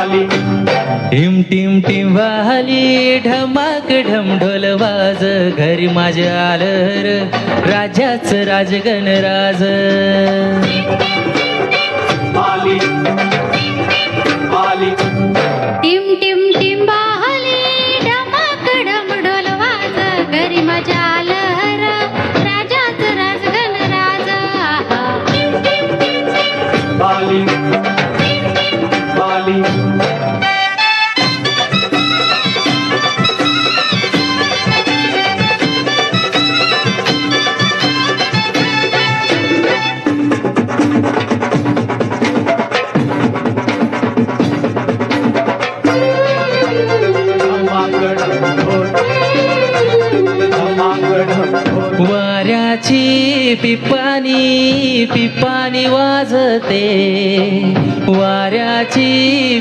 team team team वाली ढमाक ढम ढोल वाज घरी माझ्या आलं र राजाच राजगण राज टिम टिम टिम बाहली ढमाक ढम ढोल वाज घरी माझ्या आलं र राजाच राजगण राज वाऱ्याची पिपाणी पिपाणी वाजते वाऱ्याची